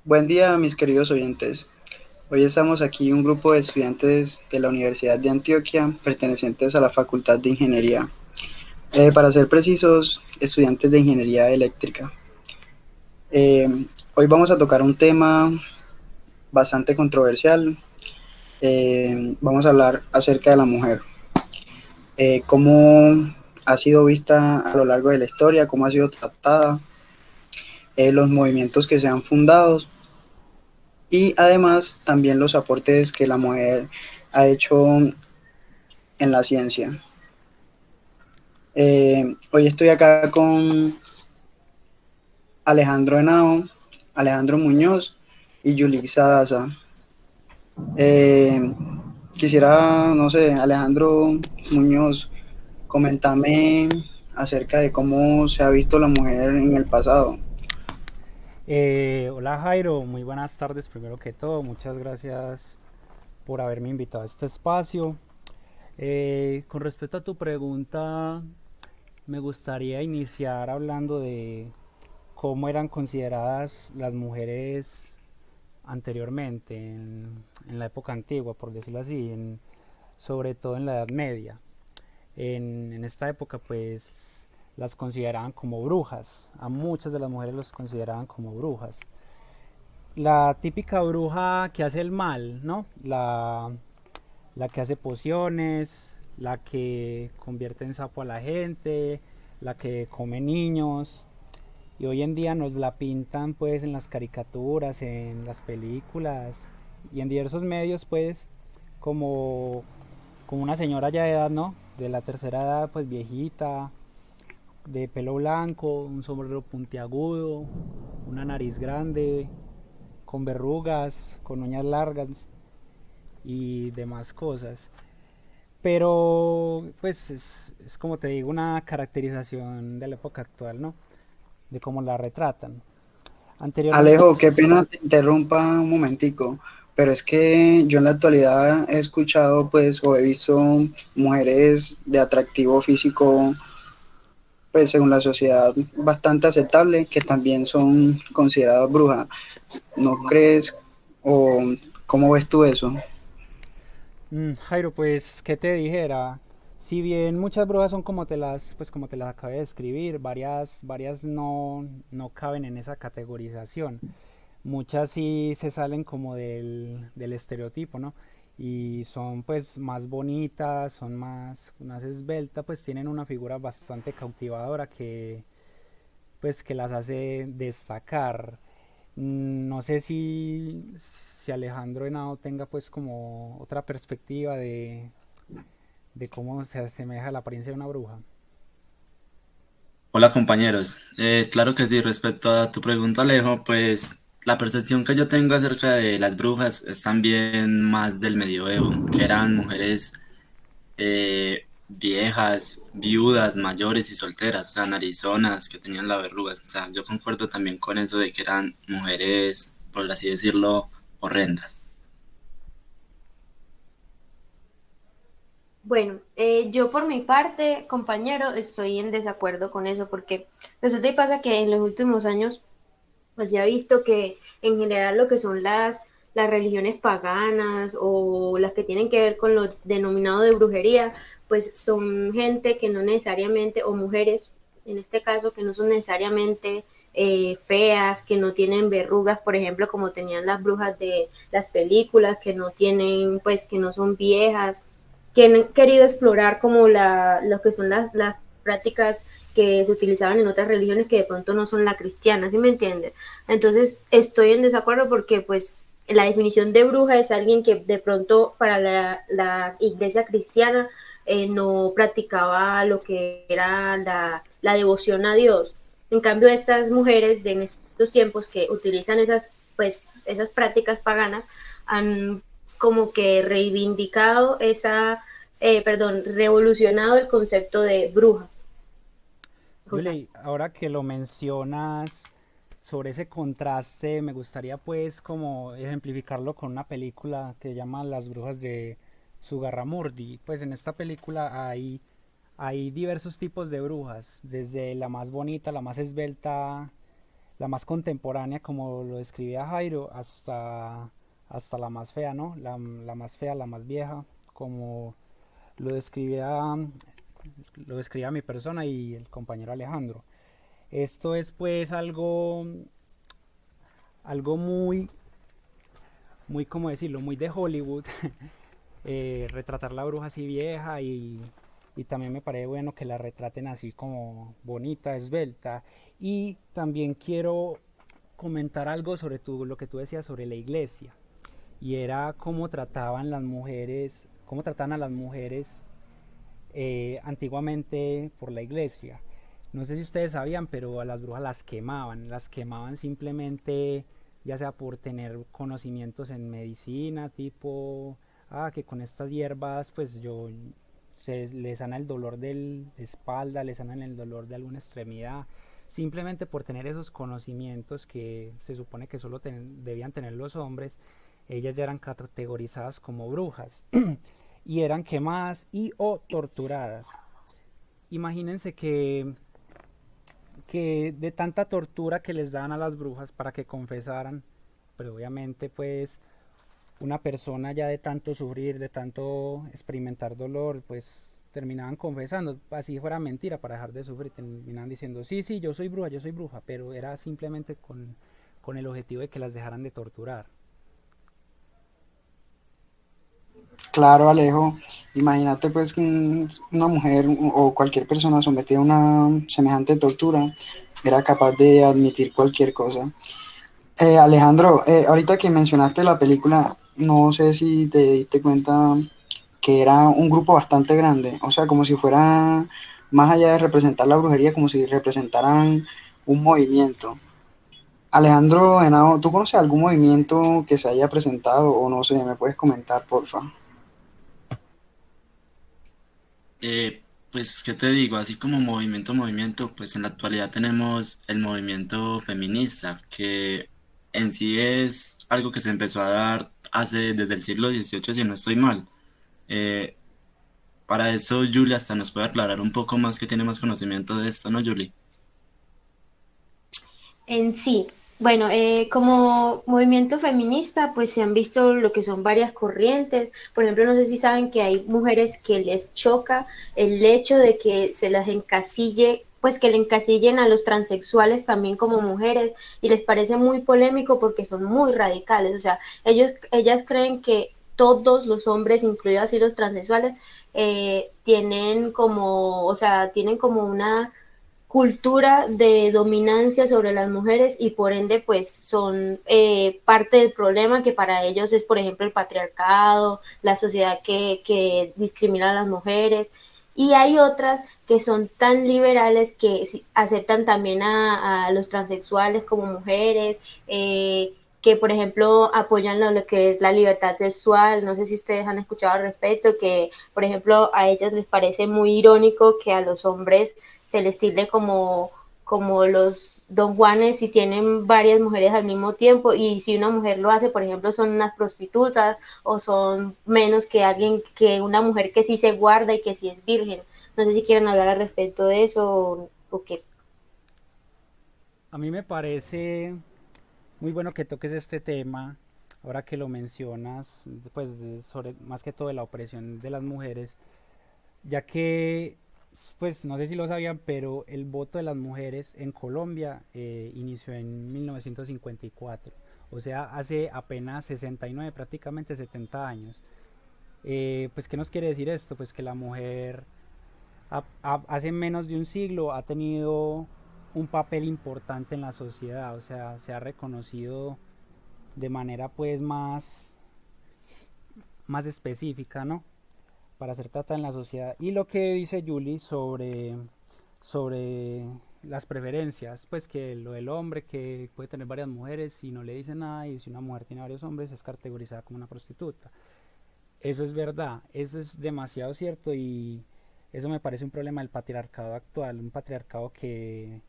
Buen día, mis queridos oyentes. Hoy estamos aquí un grupo de estudiantes de la Universidad de Antioquia pertenecientes a la Facultad de Ingeniería. Para ser precisos, estudiantes de Ingeniería Eléctrica. Eh, Hoy vamos a tocar un tema bastante controversial. Vamos a hablar acerca de la mujer. Cómo ha sido vista a lo largo de la historia, cómo ha sido tratada, los movimientos que se han fundado y además también los aportes que la mujer ha hecho en la ciencia. Hoy estoy acá con Alejandro Henao, Alejandro Muñoz y Yulisa Daza. Eh, Quisiera, no sé, Alejandro Muñoz, comentame acerca de cómo se ha visto la mujer en el pasado. Hola Jairo, muy buenas tardes primero que todo, muchas gracias por haberme invitado a este espacio. Con respecto a tu pregunta, me gustaría iniciar hablando de cómo eran consideradas las mujeres anteriormente, en la época antigua, por decirlo así, sobre todo en la Edad Media. En esta época pues las consideraban como brujas, a muchas de las mujeres los consideraban como brujas. La típica bruja que hace el mal, ¿no? La que hace pociones, la que convierte en sapo a la gente, la que come niños. Y hoy en día nos la pintan pues en las caricaturas, en las películas y en diversos medios pues como, como una señora ya de edad, ¿no? De la tercera edad, pues viejita, de pelo blanco, un sombrero puntiagudo, una nariz grande, con verrugas, con uñas largas y demás cosas. Pero pues es como te digo una caracterización de la época actual, ¿no? De cómo la retratan. Anteriormente, Alejo, qué pena te interrumpa un momentico, pero es que yo en la actualidad he escuchado pues o he visto mujeres de atractivo físico pues según la sociedad bastante aceptable que también son consideradas brujas. ¿No crees o cómo ves tú eso? Jairo, pues, ¿qué te dijera? Si bien muchas brujas son como te las acabé de describir, varias no caben en esa categorización. Muchas sí se salen como del estereotipo, ¿no? Y son pues más bonitas, son más esbeltas, pues tienen una figura bastante cautivadora que las hace destacar. No sé si Alejandro Henao tenga pues como otra perspectiva de cómo se asemeja la apariencia de una bruja. Hola compañeros. Claro que sí, respecto a tu pregunta, Alejo, pues la percepción que yo tengo acerca de las brujas es también más del medioevo, que eran mujeres viejas, viudas, mayores y solteras, o sea, narizonas, que tenían las verrugas. O sea, yo concuerdo también con eso de que eran mujeres, por así decirlo, horrendas. Bueno, yo por mi parte, compañero, estoy en desacuerdo con eso porque resulta y pasa que en los últimos años pues ya he visto que en general lo que son las religiones paganas o las que tienen que ver con lo denominado de brujería, pues son gente que no necesariamente, o mujeres en este caso, que no son necesariamente feas, que no tienen verrugas, por ejemplo, como tenían las brujas de las películas, que no tienen, pues que no son viejas, que han querido explorar como lo que son las prácticas que se utilizaban en otras religiones que de pronto no son la cristiana, ¿sí me entiendes? Entonces estoy en desacuerdo porque pues la definición de bruja es alguien que de pronto para la iglesia cristiana no practicaba lo que era la devoción a Dios. En cambio, estas mujeres de en estos tiempos que utilizan esas prácticas paganas han como que reivindicado revolucionado el concepto de bruja. O sea, Julie, ahora que lo mencionas sobre ese contraste, me gustaría pues como ejemplificarlo con una película que se llama Las Brujas de Sugarramurdi. Pues en esta película hay diversos tipos de brujas, desde la más bonita, la más esbelta, la más contemporánea, como lo describía Jairo, hasta la más fea, ¿no? La más fea, la más vieja, como lo describía, lo describía mi persona y el compañero Alejandro. Esto es pues algo muy, ¿cómo decirlo? Muy de Hollywood, retratar la bruja así vieja y también me parece bueno que la retraten así como bonita, esbelta. Y también quiero comentar algo sobre lo que tú decías sobre la iglesia y era cómo trataban las mujeres, cómo trataban a las mujeres antiguamente por la iglesia. No sé si ustedes sabían, pero a las brujas las quemaban simplemente, ya sea por tener conocimientos en medicina, tipo, que con estas hierbas, pues se les sana el dolor de espalda, les sanan el dolor de alguna extremidad, simplemente por tener esos conocimientos que se supone que solo debían tener los hombres, ellas ya eran categorizadas como brujas y eran quemadas y o torturadas. Imagínense que de tanta tortura que les daban a las brujas para que confesaran, pero obviamente pues una persona ya de tanto sufrir, de tanto experimentar dolor, pues terminaban confesando, así fuera mentira para dejar de sufrir, terminaban diciendo, sí, sí, yo soy bruja, pero era simplemente con el objetivo de que las dejaran de torturar. Claro, Alejo, imagínate pues que una mujer o cualquier persona sometida a una semejante tortura era capaz de admitir cualquier cosa. Alejandro, ahorita que mencionaste la película, no sé si te diste cuenta que era un grupo bastante grande, o sea, como si fuera, más allá de representar la brujería, como si representaran un movimiento. Alejandro Henao, ¿tú conoces algún movimiento que se haya presentado o no sé, me puedes comentar, porfa? Pues, ¿qué te digo? Así como movimiento, pues en la actualidad tenemos el movimiento feminista, que en sí es algo que se empezó a dar desde el siglo XVIII, si no estoy mal. Eh, para eso, Julia hasta nos puede aclarar un poco más, que tiene más conocimiento de esto, ¿no, Julie? En sí, bueno, como movimiento feminista, pues se han visto lo que son varias corrientes. Por ejemplo, no sé si saben que hay mujeres que les choca el hecho de que se las encasille, pues que le encasillen a los transexuales también como mujeres y les parece muy polémico porque son muy radicales. O sea, ellas creen que todos los hombres, incluidos así los transexuales, tienen como, o sea, tienen como una cultura de dominancia sobre las mujeres y por ende pues son parte del problema que para ellos es por ejemplo el patriarcado, la sociedad que discrimina a las mujeres y hay otras que son tan liberales que aceptan también a los transexuales como mujeres, que por ejemplo apoyan lo que es la libertad sexual, no sé si ustedes han escuchado al respecto, que por ejemplo a ellas les parece muy irónico que a los hombres se les tilde como los don Juanes si tienen varias mujeres al mismo tiempo y si una mujer lo hace, por ejemplo, son unas prostitutas o son menos que alguien, que una mujer que sí se guarda y que sí es virgen. No sé si quieren hablar al respecto de eso o qué. A mí me parece muy bueno que toques este tema, ahora que lo mencionas, pues sobre más que todo de la opresión de las mujeres, ya que, pues no sé si lo sabían, pero el voto de las mujeres en Colombia inició en 1954, o sea, hace apenas 69, prácticamente 70 años. Pues, ¿qué nos quiere decir esto? Pues que la mujer hace menos de un siglo ha tenido un papel importante en la sociedad, o sea, se ha reconocido de manera pues más específica, ¿no? Para ser tratada en la sociedad. Y lo que dice Julie sobre las preferencias, pues que lo del hombre que puede tener varias mujeres y no le dice nada, y si una mujer tiene varios hombres es categorizada como una prostituta. Eso es verdad, eso es demasiado cierto y eso me parece un problema del patriarcado actual, un patriarcado que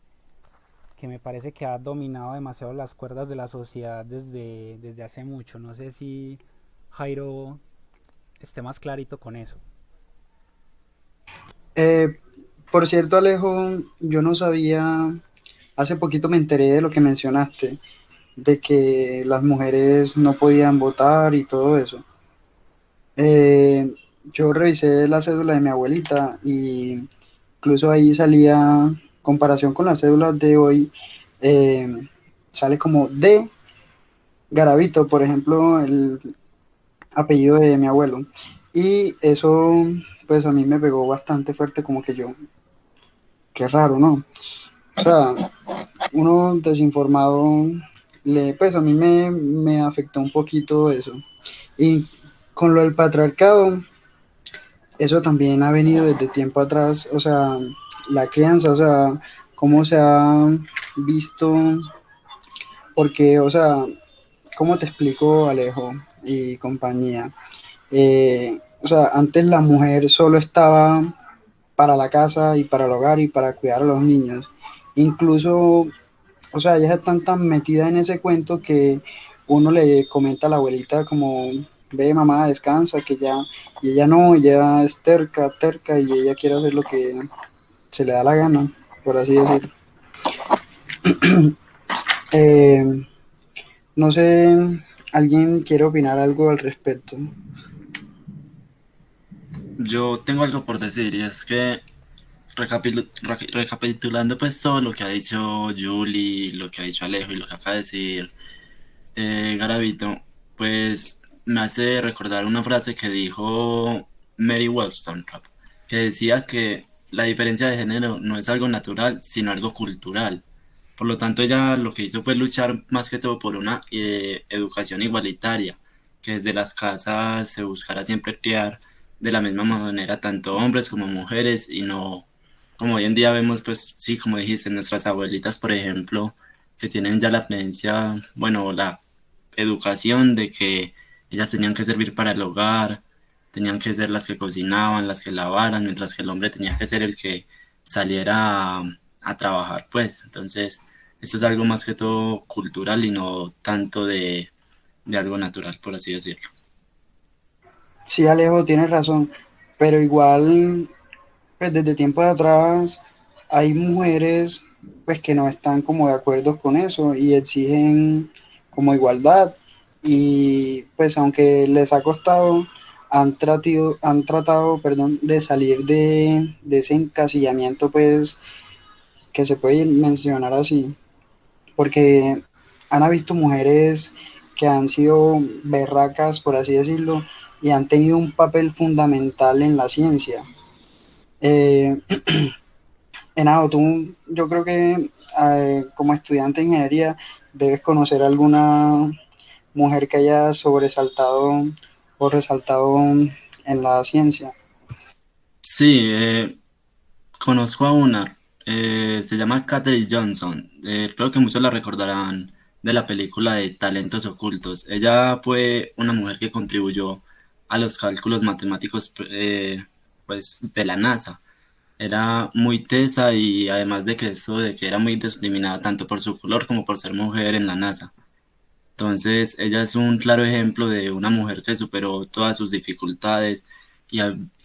me parece que ha dominado demasiado las cuerdas de la sociedad desde hace mucho. No sé si Jairo esté más clarito con eso. Eh, por cierto, Alejo, yo no sabía hace poquito me enteré de lo que mencionaste, de que las mujeres no podían votar y todo eso. Eh, yo revisé la cédula de mi abuelita y incluso ahí salía, comparación con las cédulas de hoy, eh, sale como D Garavito, por ejemplo, el apellido de mi abuelo. Y eso, pues a mí me pegó bastante fuerte, como que yo, qué raro, ¿no? O sea, uno desinformado, pues a mí me afectó un poquito eso. Y con lo del patriarcado, eso también ha venido desde tiempo atrás, o sea, la crianza, o sea, cómo se ha visto, porque, o sea, ¿cómo te explico, Alejo y compañía? O sea, antes la mujer solo estaba para la casa y para el hogar y para cuidar a los niños. Incluso, o sea, ellas están tan metidas en ese cuento que uno le comenta a la abuelita como, ve mamá, descansa, que ya, y ella no, ella es terca, terca, y ella quiere hacer lo que se le da la gana, por así decir. Eh, no sé, ¿alguien quiere opinar algo al respecto? Yo tengo algo por decir y es que recapitulando pues todo lo que ha dicho Julie, lo que ha dicho Alejo y lo que acaba de decir Garavito, pues me hace recordar una frase que dijo Mary Wollstonecraft, que decía que la diferencia de género no es algo natural, sino algo cultural. Por lo tanto, ella lo que hizo fue luchar más que todo por una educación igualitaria, que desde las casas se buscara siempre criar de la misma manera tanto hombres como mujeres y no como hoy en día vemos, pues sí, como dijiste, nuestras abuelitas, por ejemplo, que tienen ya la creencia, bueno, la educación de que ellas tenían que servir para el hogar, tenían que ser las que cocinaban, las que lavaran, mientras que el hombre tenía que ser el que saliera a trabajar, pues. Entonces, esto es algo más que todo cultural y no tanto de algo natural, por así decirlo. Sí, Alejo, tienes razón, pero igual, pues desde tiempos atrás hay mujeres pues que no están como de acuerdo con eso y exigen como igualdad y pues aunque les ha costado, han tratado, perdón, de salir de ese encasillamiento pues que se puede mencionar así, porque han visto mujeres que han sido berracas, por así decirlo, y han tenido un papel fundamental en la ciencia. Eh, Henao, tú, yo creo que como estudiante de ingeniería debes conocer alguna mujer que haya sobresaltado o resaltado en la ciencia. Sí, conozco a una, se llama Katherine Johnson. Creo que muchos la recordarán de la película de Talentos Ocultos. Ella fue una mujer que contribuyó a los cálculos matemáticos pues, de la NASA. Era muy tesa y además de que eso, de que era muy discriminada tanto por su color como por ser mujer en la NASA. Entonces, ella es un claro ejemplo de una mujer que superó todas sus dificultades y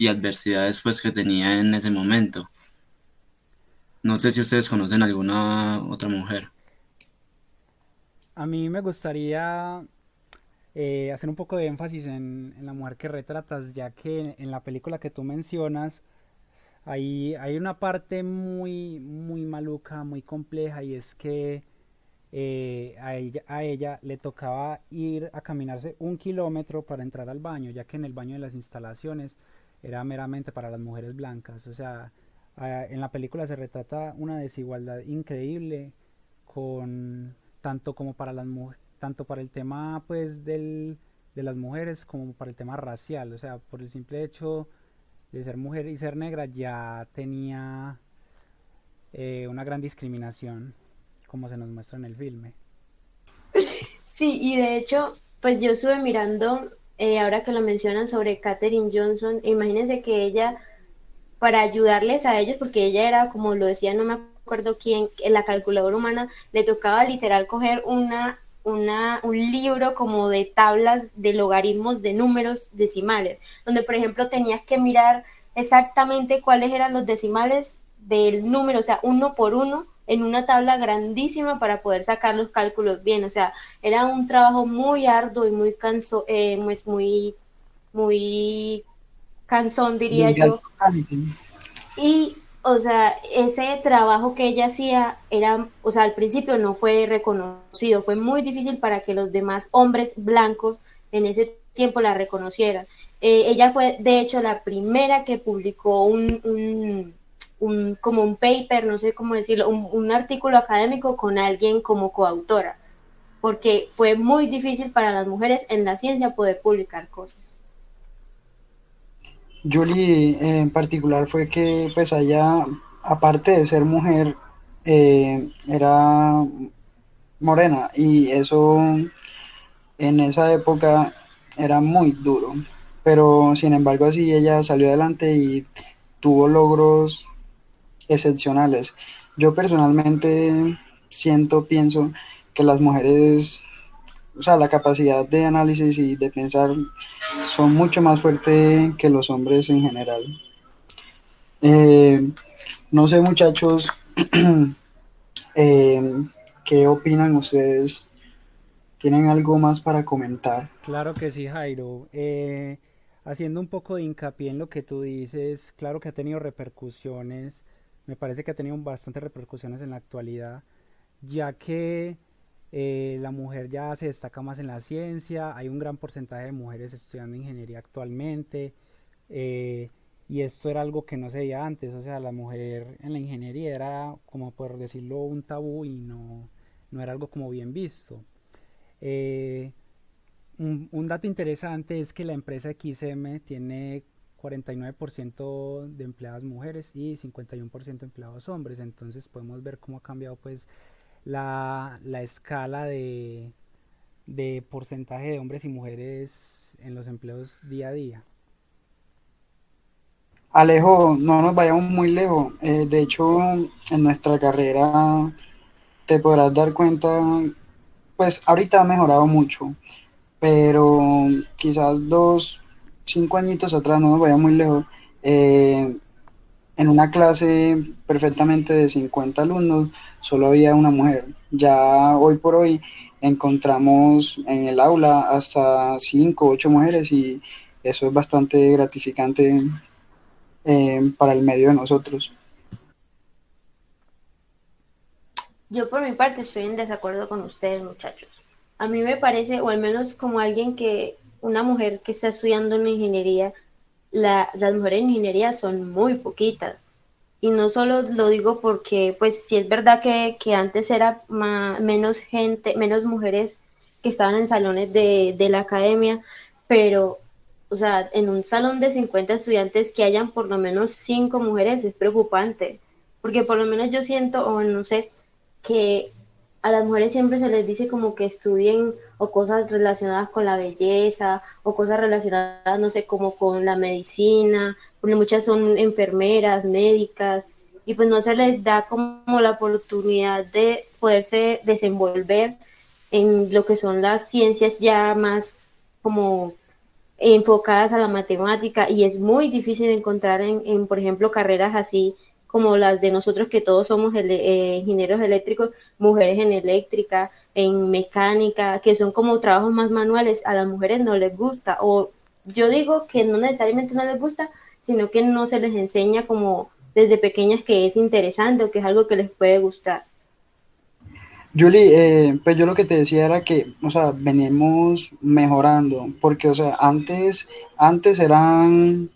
adversidades pues, que tenía en ese momento. No sé si ustedes conocen alguna otra mujer. A mí me gustaría hacer un poco de énfasis en la mujer que retratas, ya que en la película que tú mencionas hay una parte muy, muy maluca, muy compleja, y es que a ella le tocaba ir a caminarse 1 kilómetro para entrar al baño, ya que en el baño de las instalaciones era meramente para las mujeres blancas. O sea, en la película se retrata una desigualdad increíble con tanto como para las tanto para el tema pues de las mujeres como para el tema racial. O sea, por el simple hecho de ser mujer y ser negra ya tenía una gran discriminación, como se nos muestra en el filme. Sí, y de hecho, pues yo estuve mirando, ahora que lo mencionan, sobre Katherine Johnson, e imagínense que ella, para ayudarles a ellos, porque ella era, como lo decía, no me acuerdo quién, en la calculadora humana, le tocaba literal coger un libro como de tablas de logaritmos de números decimales, donde por ejemplo tenías que mirar exactamente cuáles eran los decimales del número, o sea, uno por uno, en una tabla grandísima para poder sacar los cálculos bien. O sea, era un trabajo muy arduo y muy cansón, diría yo. Desgastante. Y, o sea, ese trabajo que ella hacía era, o sea, al principio no fue reconocido, fue muy difícil para que los demás hombres blancos en ese tiempo la reconocieran. Ella fue, de hecho, la primera que publicó como un paper, no sé cómo decirlo, un artículo académico con alguien como coautora, porque fue muy difícil para las mujeres en la ciencia poder publicar cosas. Julie en particular fue que pues allá, aparte de ser mujer, era morena y eso en esa época era muy duro. Pero sin embargo así ella salió adelante y tuvo logros excepcionales. Yo personalmente pienso que las mujeres, o sea, la capacidad de análisis y de pensar son mucho más fuertes que los hombres en general. Eh, no sé, muchachos, eh, ¿qué opinan ustedes? ¿Tienen algo más para comentar? Claro que sí, Jairo. Haciendo un poco de hincapié en lo que tú dices, claro que ha tenido repercusiones, me parece que ha tenido bastantes repercusiones en la actualidad, ya que la mujer ya se destaca más en la ciencia, hay un gran porcentaje de mujeres estudiando ingeniería actualmente, eh, y esto era algo que no se veía antes, o sea, la mujer en la ingeniería era, como por decirlo, un tabú y no era algo como bien visto. Eh, un dato interesante es que la empresa XM tiene 49% de empleadas mujeres y 51% de empleados hombres, entonces podemos ver cómo ha cambiado pues la escala de porcentaje de hombres y mujeres en los empleos día a día. Alejo, no nos vayamos muy lejos. De hecho, en nuestra carrera te podrás dar cuenta, pues ahorita ha mejorado mucho, pero quizás 5 añitos atrás, no nos vayamos muy lejos, eh, en una clase perfectamente de 50 alumnos, solo había una mujer. Ya hoy por hoy encontramos en el aula hasta 5 o 8 mujeres y eso es bastante gratificante para el medio de nosotros. Yo por mi parte estoy en desacuerdo con ustedes, muchachos. A mí me parece, o al menos como alguien una mujer que está estudiando en ingeniería, las mujeres en ingeniería son muy poquitas. Y no solo lo digo porque, pues sí es verdad que antes era menos gente, menos mujeres que estaban en salones de la academia, pero, o sea, en un salón de 50 estudiantes que hayan por lo menos 5 mujeres es preocupante, porque por lo menos yo siento, o no sé, que a las mujeres siempre se les dice como que estudien o cosas relacionadas con la belleza o cosas relacionadas, no sé, como con la medicina, porque muchas son enfermeras, médicas, y pues no se les da como la oportunidad de poderse desenvolver en lo que son las ciencias ya más como enfocadas a la matemática y es muy difícil encontrar por ejemplo, carreras así como las de nosotros que todos somos ingenieros eléctricos, mujeres en eléctrica, en mecánica, que son como trabajos más manuales, a las mujeres no les gusta, o yo digo que no necesariamente no les gusta, sino que no se les enseña como desde pequeñas que es interesante o que es algo que les puede gustar. Julie, pues yo lo que te decía era que, o sea, venimos mejorando, porque, o sea, antes eran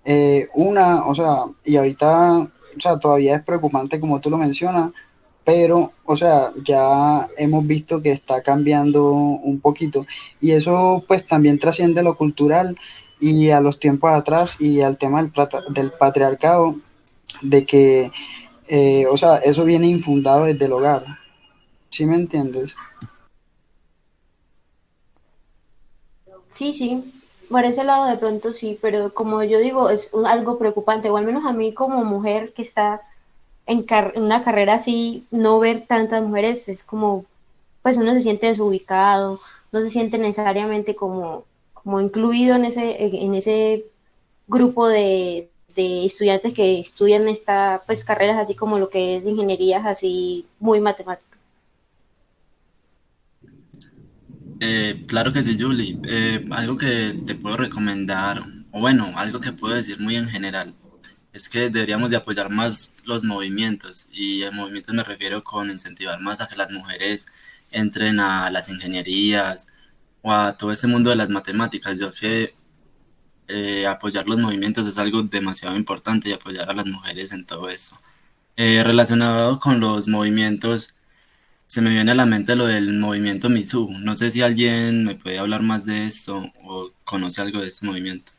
o sea, y ahorita, o sea, todavía es preocupante como tú lo mencionas, pero, o sea, ya hemos visto que está cambiando un poquito, y eso pues también trasciende lo cultural y a los tiempos atrás y al tema del patriarcado, de que, o sea, eso viene infundado desde el hogar. ¿Sí me entiendes? Sí, sí, por ese lado de pronto sí, pero como yo digo, es algo preocupante, o al menos a mí como mujer que está en una carrera así, no ver tantas mujeres es como, pues uno se siente desubicado, no se siente necesariamente como incluido en ese grupo de estudiantes que estudian esta, pues, carreras así como lo que es ingenierías así muy matemáticas. Claro que sí, Julie. Algo que te puedo recomendar, o bueno, algo que puedo decir muy en general, es que deberíamos de apoyar más los movimientos, y en movimientos me refiero con incentivar más a que las mujeres entren a las ingenierías o a todo este mundo de las matemáticas. Yo que apoyar los movimientos es algo demasiado importante, y apoyar a las mujeres en todo esto. Relacionado con los movimientos, se me viene a la mente lo del movimiento Me Too. No sé si alguien me puede hablar más de esto o conoce algo de este movimiento.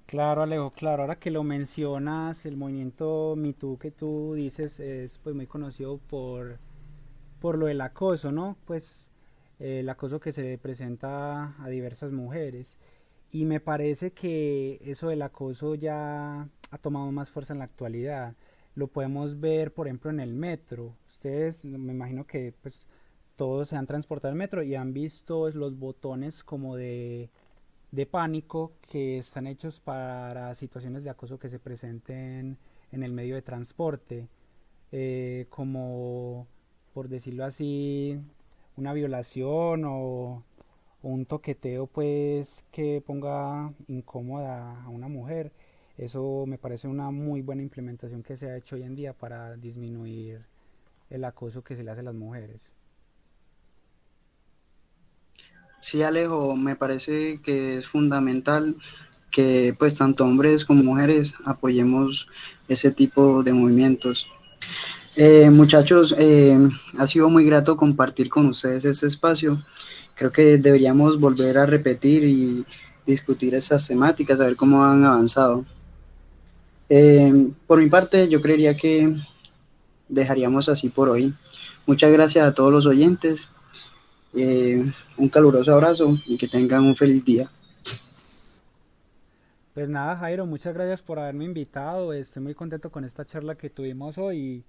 Claro, Alejo, claro, ahora que lo mencionas, el movimiento Me Too que tú dices es pues muy conocido por lo del acoso, ¿no? Pues el acoso que se le presenta a diversas mujeres. Y me parece que eso del acoso ya ha tomado más fuerza en la actualidad. Lo podemos ver, por ejemplo, en el metro. Ustedes, me imagino que pues todos se han transportado en metro y han visto los botones como de pánico que están hechos para situaciones de acoso que se presenten en el medio de transporte, como por decirlo así, una violación o un toqueteo pues que ponga incómoda a una mujer. Eso me parece una muy buena implementación que se ha hecho hoy en día para disminuir el acoso que se le hace a las mujeres. Sí, Alejo, me parece que es fundamental que pues tanto hombres como mujeres apoyemos ese tipo de movimientos. Muchachos, ha sido muy grato compartir con ustedes este espacio. Creo que deberíamos volver a repetir y discutir esas temáticas, a ver cómo han avanzado. Por mi parte, yo creería que dejaríamos así por hoy. Muchas gracias a todos los oyentes. Un caluroso abrazo y que tengan un feliz día. Pues nada, Jairo, muchas gracias por haberme invitado. Estoy muy contento con esta charla que tuvimos hoy y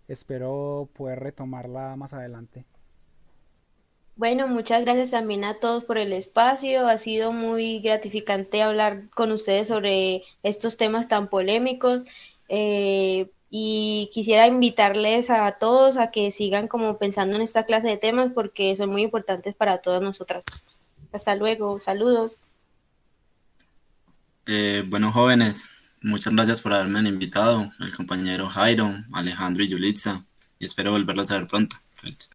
espero poder retomarla más adelante. Bueno, muchas gracias también a todos por el espacio. Ha sido muy gratificante hablar con ustedes sobre estos temas tan polémicos. Y quisiera invitarles a todos a que sigan como pensando en esta clase de temas porque son muy importantes para todas nosotras. Hasta luego, saludos. Bueno, jóvenes, muchas gracias por haberme invitado, el compañero Jairo, Alejandro y Yulitza, y espero volverlos a ver pronto. Feliz.